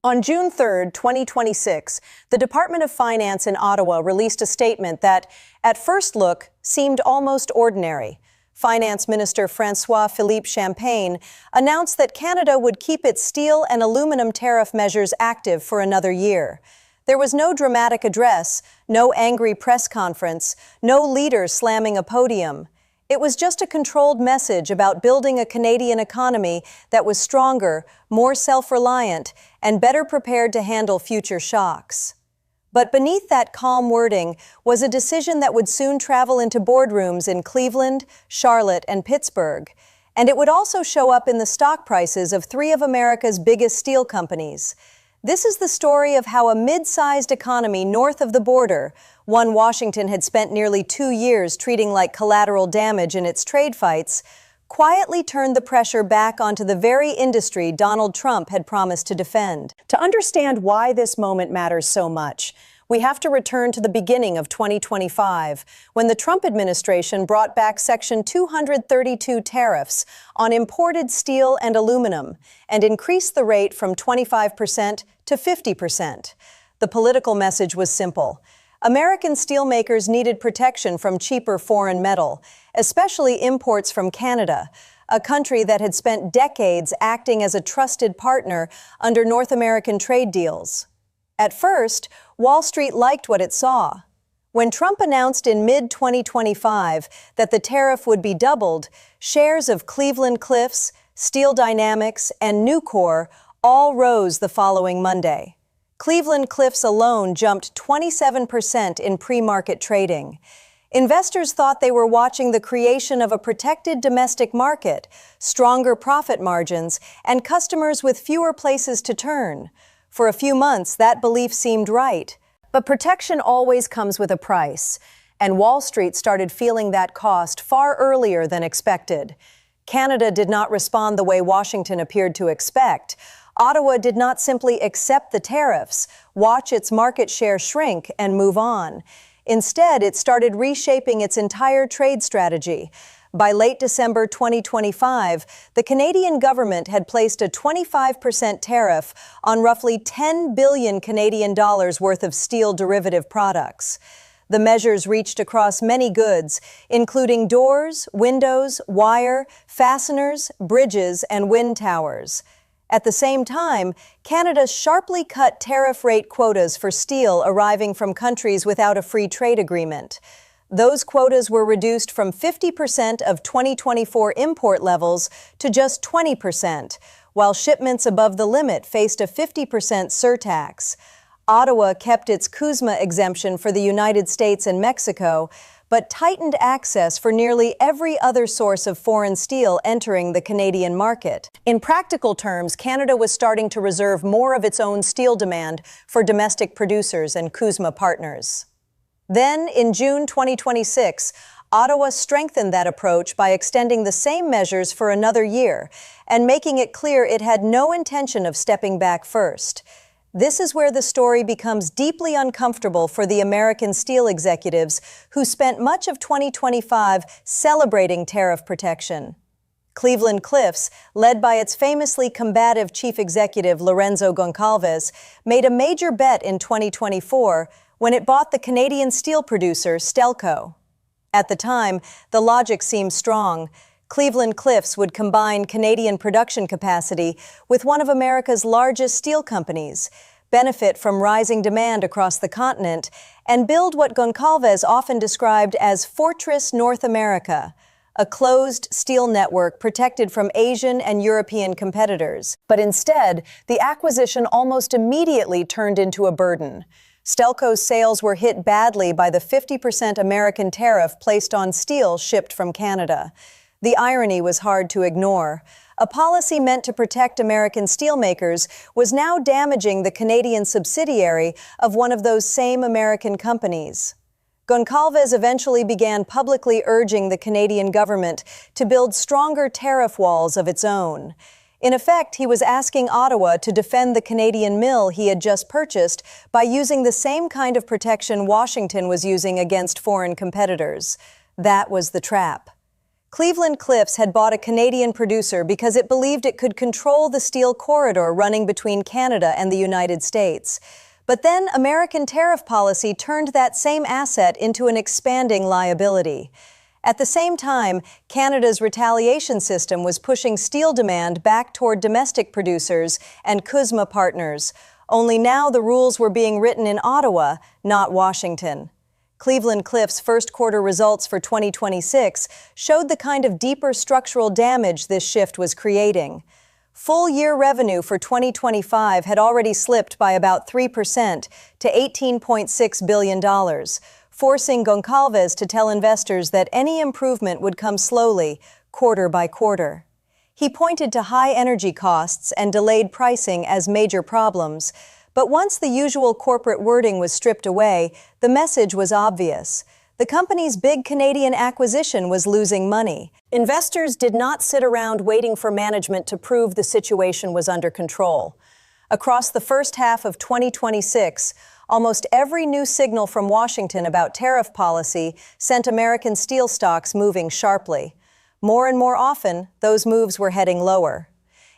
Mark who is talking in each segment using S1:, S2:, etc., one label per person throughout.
S1: On June 3, 2026, the Department of Finance in Ottawa released a statement that, at first look, seemed almost ordinary. Finance Minister François-Philippe Champagne announced that Canada would keep its steel and aluminum tariff measures active for another year. There was no dramatic address, no angry press conference, no leader slamming a podium. It was just a controlled message about building a Canadian economy that was stronger, more self-reliant, and better prepared to handle future shocks. But beneath that calm wording was a decision that would soon travel into boardrooms in Cleveland, Charlotte, and Pittsburgh. And it would also show up in the stock prices of three of America's biggest steel companies. This is the story of how a mid-sized economy north of the border, one Washington had spent nearly 2 years treating like collateral damage in its trade fights, quietly turned the pressure back onto the very industry Donald Trump had promised to defend. To understand why this moment matters so much, we have to return to the beginning of 2025, when the Trump administration brought back Section 232 tariffs on imported steel and aluminum and increased the rate from 25% to 50%. The political message was simple. American steelmakers needed protection from cheaper foreign metal, especially imports from Canada, a country that had spent decades acting as a trusted partner under North American trade deals. At first, Wall Street liked what it saw. When Trump announced in mid-2025 that the tariff would be doubled, shares of Cleveland-Cliffs, Steel Dynamics, and Nucor all rose the following Monday. Cleveland-Cliffs alone jumped 27% in pre-market trading. Investors thought they were watching the creation of a protected domestic market, stronger profit margins, and customers with fewer places to turn. For a few months, that belief seemed right. But protection always comes with a price, and Wall Street started feeling that cost far earlier than expected. Canada did not respond the way Washington appeared to expect. Ottawa did not simply accept the tariffs, watch its market share shrink, and move on. Instead, it started reshaping its entire trade strategy. By late December 2025, the Canadian government had placed a 25% tariff on roughly 10 billion Canadian dollars worth of steel derivative products. The measures reached across many goods, including doors, windows, wire, fasteners, bridges, and wind towers. At the same time, Canada sharply cut tariff rate quotas for steel arriving from countries without a free trade agreement. Those quotas were reduced from 50% of 2024 import levels to just 20%, while shipments above the limit faced a 50% surtax. Ottawa kept its CUSMA exemption for the United States and Mexico, but tightened access for nearly every other source of foreign steel entering the Canadian market. In practical terms, Canada was starting to reserve more of its own steel demand for domestic producers and CUSMA partners. Then, in June 2026, Ottawa strengthened that approach by extending the same measures for another year and making it clear it had no intention of stepping back first. This is where the story becomes deeply uncomfortable for the American steel executives who spent much of 2025 celebrating tariff protection. Cleveland-Cliffs, led by its famously combative chief executive Lourenço Goncalves, made a major bet in 2024 when it bought the Canadian steel producer Stelco. At the time, the logic seemed strong. Cleveland-Cliffs would combine Canadian production capacity with one of America's largest steel companies, benefit from rising demand across the continent, and build what Goncalves often described as Fortress North America, a closed steel network protected from Asian and European competitors. But instead, the acquisition almost immediately turned into a burden. Stelco's sales were hit badly by the 50% American tariff placed on steel shipped from Canada. The irony was hard to ignore. A policy meant to protect American steelmakers was now damaging the Canadian subsidiary of one of those same American companies. Goncalves eventually began publicly urging the Canadian government to build stronger tariff walls of its own. In effect, he was asking Ottawa to defend the Canadian mill he had just purchased by using the same kind of protection Washington was using against foreign competitors. That was the trap. Cleveland-Cliffs had bought a Canadian producer because it believed it could control the steel corridor running between Canada and the United States. But then American tariff policy turned that same asset into an expanding liability. At the same time, Canada's retaliation system was pushing steel demand back toward domestic producers and CUSMA partners. Only now the rules were being written in Ottawa, not Washington. Cleveland-Cliffs' first quarter results for 2026 showed the kind of deeper structural damage this shift was creating. Full-year revenue for 2025 had already slipped by about 3% to $18.6 billion, forcing Goncalves to tell investors that any improvement would come slowly, quarter by quarter. He pointed to high energy costs and delayed pricing as major problems, but once the usual corporate wording was stripped away, the message was obvious. The company's big Canadian acquisition was losing money. Investors did not sit around waiting for management to prove the situation was under control. Across the first half of 2026, almost every new signal from Washington about tariff policy sent American steel stocks moving sharply. More and more often, those moves were heading lower.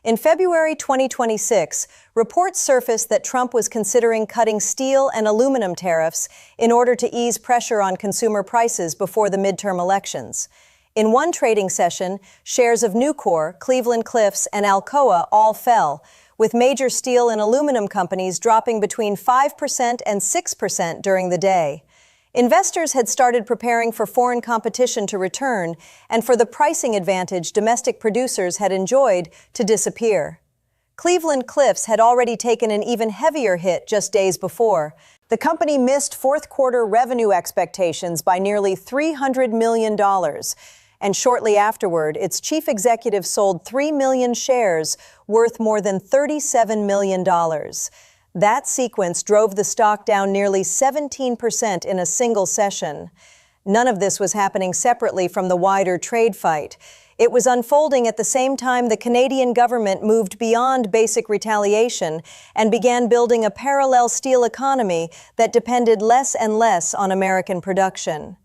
S1: In February 2026, reports surfaced that Trump was considering cutting steel and aluminum tariffs in order to ease pressure on consumer prices before the midterm elections. In one trading session, shares of Nucor, Cleveland-Cliffs, and Alcoa all fell, with major steel and aluminum companies dropping between 5% and 6% during the day. Investors had started preparing for foreign competition to return and for the pricing advantage domestic producers had enjoyed to disappear. Cleveland-Cliffs had already taken an even heavier hit just days before. The company missed fourth quarter revenue expectations by nearly $300 million. And shortly afterward, its chief executive sold 3 million shares worth more than $37 million. That sequence drove the stock down nearly 17% in a single session. None of this was happening separately from the wider trade fight. It was unfolding at the same time the Canadian government moved beyond basic retaliation and began building a parallel steel economy that depended less and less on American production.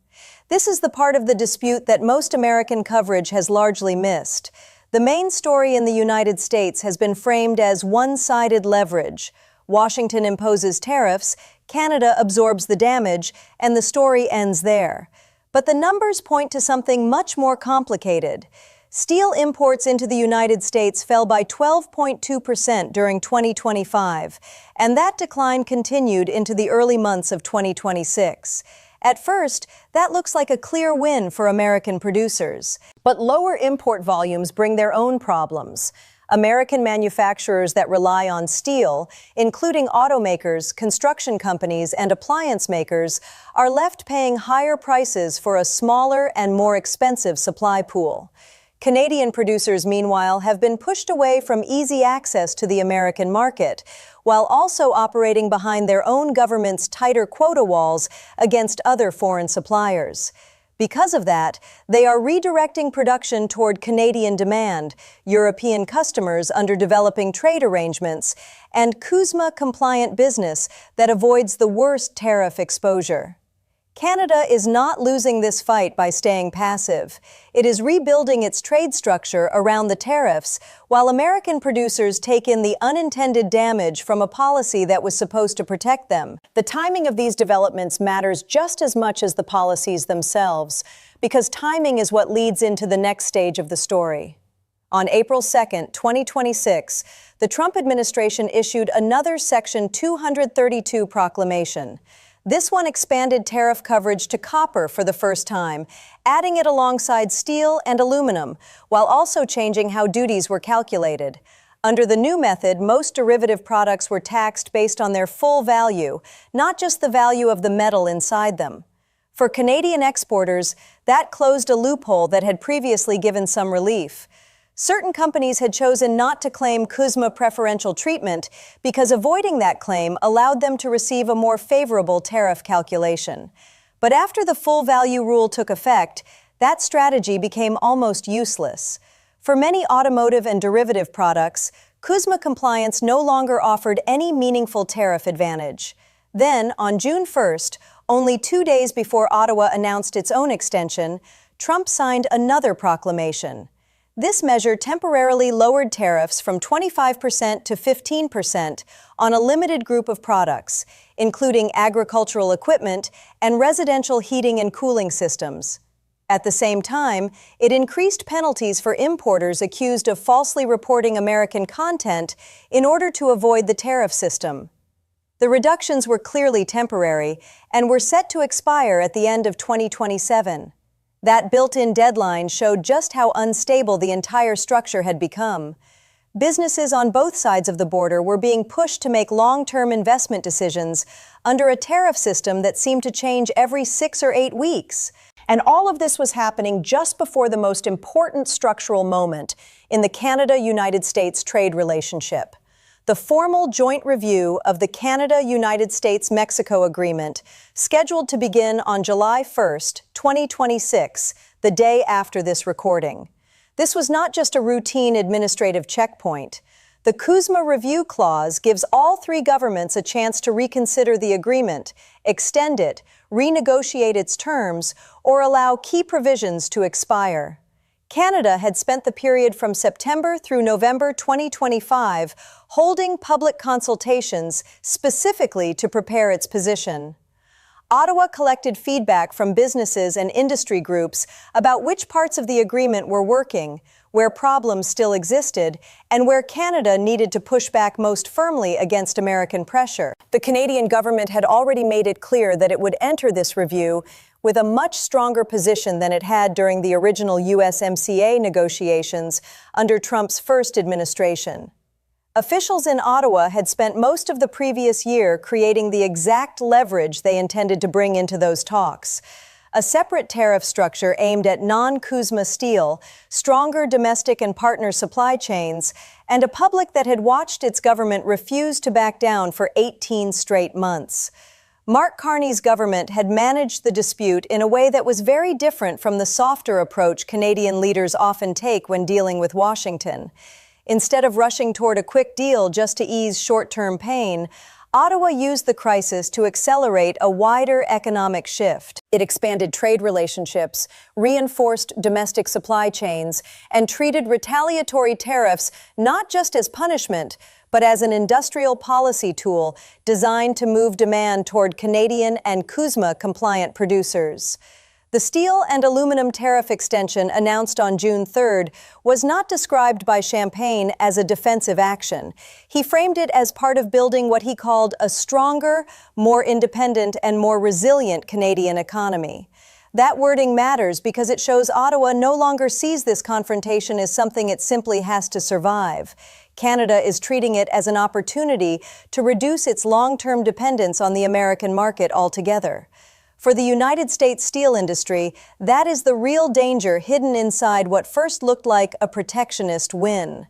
S1: This is the part of the dispute that most American coverage has largely missed. The main story in the United States has been framed as one-sided leverage. Washington imposes tariffs, Canada absorbs the damage, and the story ends there. But the numbers point to something much more complicated. Steel imports into the United States fell by 12.2% during 2025, and that decline continued into the early months of 2026. At first, that looks like a clear win for American producers. But lower import volumes bring their own problems. American manufacturers that rely on steel, including automakers, construction companies, and appliance makers, are left paying higher prices for a smaller and more expensive supply pool. Canadian producers, meanwhile, have been pushed away from easy access to the American market, while also operating behind their own government's tighter quota walls against other foreign suppliers. Because of that, they are redirecting production toward Canadian demand, European customers under developing trade arrangements, and CUSMA-compliant business that avoids the worst tariff exposure. Canada is not losing this fight by staying passive. It is rebuilding its trade structure around the tariffs, while American producers take in the unintended damage from a policy that was supposed to protect them. The timing of these developments matters just as much as the policies themselves, because timing is what leads into the next stage of the story. On April 2, 2026, the Trump administration issued another Section 232 proclamation. This one expanded tariff coverage to copper for the first time, adding it alongside steel and aluminum, while also changing how duties were calculated. Under the new method, most derivative products were taxed based on their full value, not just the value of the metal inside them. For Canadian exporters, that closed a loophole that had previously given some relief. Certain companies had chosen not to claim CUSMA preferential treatment because avoiding that claim allowed them to receive a more favorable tariff calculation. But after the full value rule took effect, that strategy became almost useless. For many automotive and derivative products, CUSMA compliance no longer offered any meaningful tariff advantage. Then, on June 1st, only 2 days before Ottawa announced its own extension, Trump signed another proclamation. This measure temporarily lowered tariffs from 25% to 15% on a limited group of products, including agricultural equipment and residential heating and cooling systems. At the same time, it increased penalties for importers accused of falsely reporting American content in order to avoid the tariff system. The reductions were clearly temporary and were set to expire at the end of 2027. That built-in deadline showed just how unstable the entire structure had become. Businesses on both sides of the border were being pushed to make long-term investment decisions under a tariff system that seemed to change every 6 or 8 weeks. And all of this was happening just before the most important structural moment in the Canada-United States trade relationship. The formal joint review of the Canada-United States-Mexico Agreement, scheduled to begin on July 1, 2026, the day after this recording. This was not just a routine administrative checkpoint. The CUSMA Review Clause gives all three governments a chance to reconsider the agreement, extend it, renegotiate its terms, or allow key provisions to expire. Canada had spent the period from September through November 2025 holding public consultations specifically to prepare its position. Ottawa collected feedback from businesses and industry groups about which parts of the agreement were working, where problems still existed, and where Canada needed to push back most firmly against American pressure. The Canadian government had already made it clear that it would enter this review with a much stronger position than it had during the original USMCA negotiations under Trump's first administration. Officials in Ottawa had spent most of the previous year creating the exact leverage they intended to bring into those talks. A separate tariff structure aimed at non-CUSMA steel, stronger domestic and partner supply chains, and a public that had watched its government refuse to back down for 18 straight months. Mark Carney's government had managed the dispute in a way that was very different from the softer approach Canadian leaders often take when dealing with Washington. Instead of rushing toward a quick deal just to ease short-term pain, Ottawa used the crisis to accelerate a wider economic shift. It expanded trade relationships, reinforced domestic supply chains, and treated retaliatory tariffs not just as punishment, but as an industrial policy tool designed to move demand toward Canadian and CUSMA-compliant producers. The steel and aluminum tariff extension announced on June 3rd was not described by Champagne as a defensive action. He framed it as part of building what he called a stronger, more independent, and more resilient Canadian economy. That wording matters because it shows Ottawa no longer sees this confrontation as something it simply has to survive. Canada is treating it as an opportunity to reduce its long-term dependence on the American market altogether. For the United States steel industry, that is the real danger hidden inside what first looked like a protectionist win.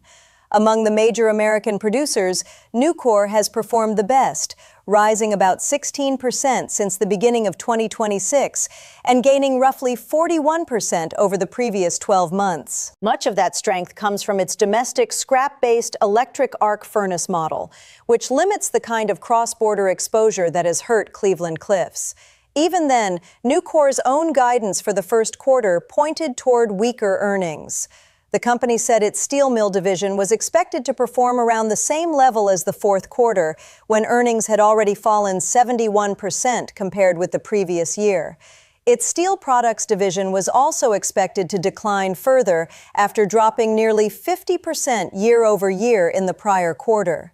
S1: Among the major American producers, Nucor has performed the best, rising about 16% since the beginning of 2026 and gaining roughly 41% over the previous 12 months. Much of that strength comes from its domestic scrap-based electric arc furnace model, which limits the kind of cross-border exposure that has hurt Cleveland-Cliffs. Even then, Nucor's own guidance for the first quarter pointed toward weaker earnings. The company said its steel mill division was expected to perform around the same level as the fourth quarter, when earnings had already fallen 71% compared with the previous year. Its steel products division was also expected to decline further after dropping nearly 50% year over year in the prior quarter.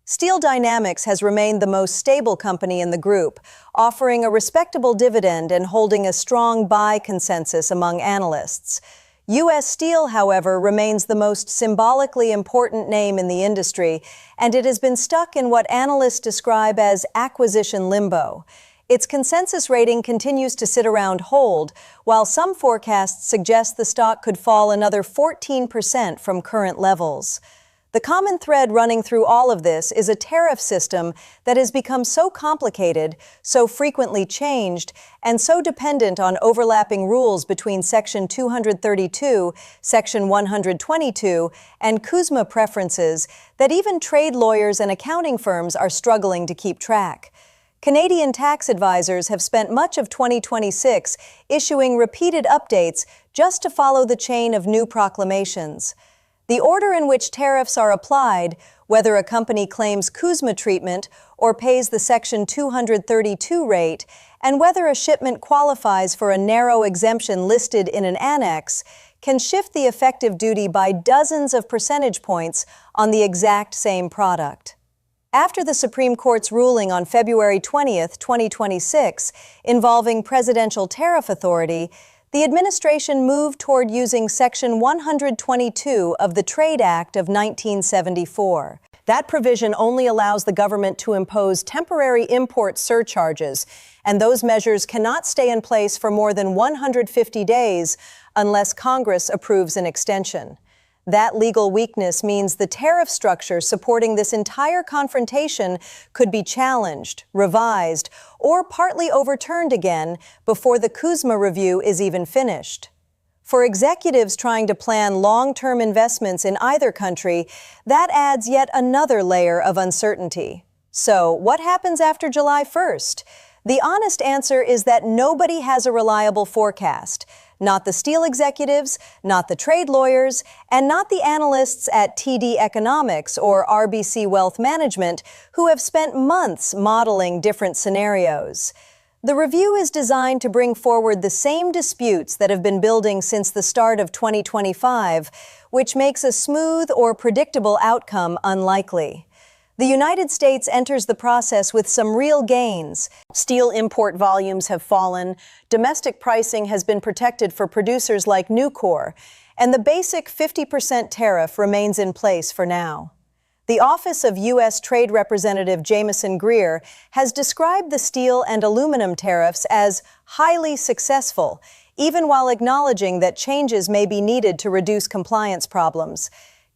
S1: Steel Dynamics has remained the most stable company in the group, offering a respectable dividend and holding a strong buy consensus among analysts. U.S. Steel, however, remains the most symbolically important name in the industry, and it has been stuck in what analysts describe as acquisition limbo. Its consensus rating continues to sit around hold, while some forecasts suggest the stock could fall another 14% from current levels. The common thread running through all of this is a tariff system that has become so complicated, so frequently changed, and so dependent on overlapping rules between Section 232, Section 122, and CUSMA preferences that even trade lawyers and accounting firms are struggling to keep track. Canadian tax advisors have spent much of 2026 issuing repeated updates just to follow the chain of new proclamations. The order in which tariffs are applied, whether a company claims CUSMA treatment or pays the Section 232 rate, and whether a shipment qualifies for a narrow exemption listed in an annex, can shift the effective duty by dozens of percentage points on the exact same product. After the Supreme Court's ruling on February 20, 2026, involving presidential tariff authority, the administration moved toward using Section 122 of the Trade Act of 1974. That provision only allows the government to impose temporary import surcharges, and those measures cannot stay in place for more than 150 days unless Congress approves an extension. That legal weakness means the tariff structure supporting this entire confrontation could be challenged, revised, or partly overturned again before the CUSMA review is even finished. For executives trying to plan long-term investments in either country, that adds yet another layer of uncertainty. So, what happens after July 1st? The honest answer is that nobody has a reliable forecast. Not the steel executives, not the trade lawyers, and not the analysts at TD Economics or RBC Wealth Management who have spent months modeling different scenarios. The review is designed to bring forward the same disputes that have been building since the start of 2025, which makes a smooth or predictable outcome unlikely. The United States enters the process with some real gains. Steel import volumes have fallen, domestic pricing has been protected for producers like Nucor, and the basic 50% tariff remains in place for now. The Office of U.S. Trade Representative Jamieson Greer has described the steel and aluminum tariffs as highly successful, even while acknowledging that changes may be needed to reduce compliance problems.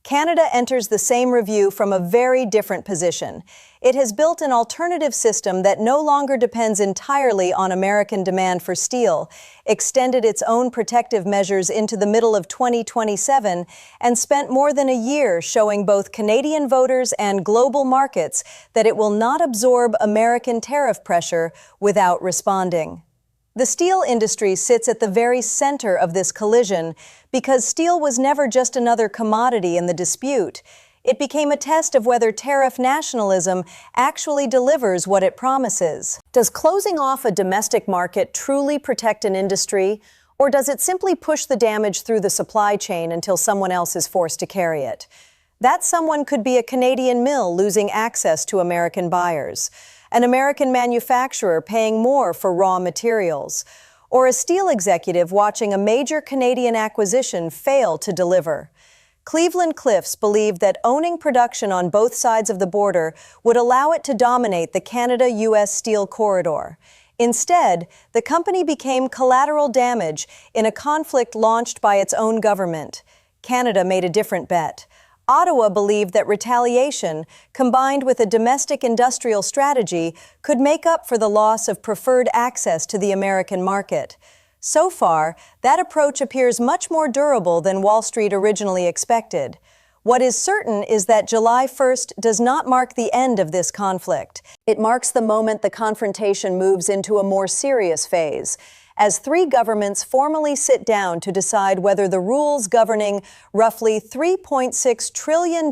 S1: Canada enters the same review from a very different position. It has built an alternative system that no longer depends entirely on American demand for steel, extended its own protective measures into the middle of 2027, and spent more than a year showing both Canadian voters and global markets that it will not absorb American tariff pressure without responding. The steel industry sits at the very center of this collision because steel was never just another commodity in the dispute. It became a test of whether tariff nationalism actually delivers what it promises. Does closing off a domestic market truly protect an industry, or does it simply push the damage through the supply chain until someone else is forced to carry it? That someone could be a Canadian mill losing access to American buyers, an American manufacturer paying more for raw materials, or a steel executive watching a major Canadian acquisition fail to deliver. Cleveland-Cliffs believed that owning production on both sides of the border would allow it to dominate the Canada-U.S. steel corridor. Instead, the company became collateral damage in a conflict launched by its own government. Canada made a different bet. Ottawa believed that retaliation, combined with a domestic industrial strategy, could make up for the loss of preferred access to the American market. So far, that approach appears much more durable than Wall Street originally expected. What is certain is that July 1st does not mark the end of this conflict. It marks the moment the confrontation moves into a more serious phase, as three governments formally sit down to decide whether the rules governing roughly $3.6 trillion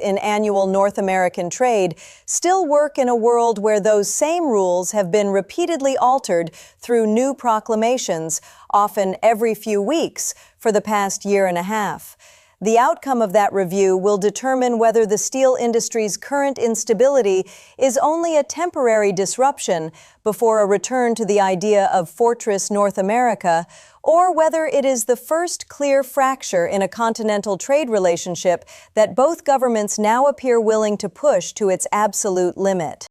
S1: in annual North American trade still work in a world where those same rules have been repeatedly altered through new proclamations, often every few weeks, for the past year and a half. The outcome of that review will determine whether the steel industry's current instability is only a temporary disruption before a return to the idea of Fortress North America, or whether it is the first clear fracture in a continental trade relationship that both governments now appear willing to push to its absolute limit.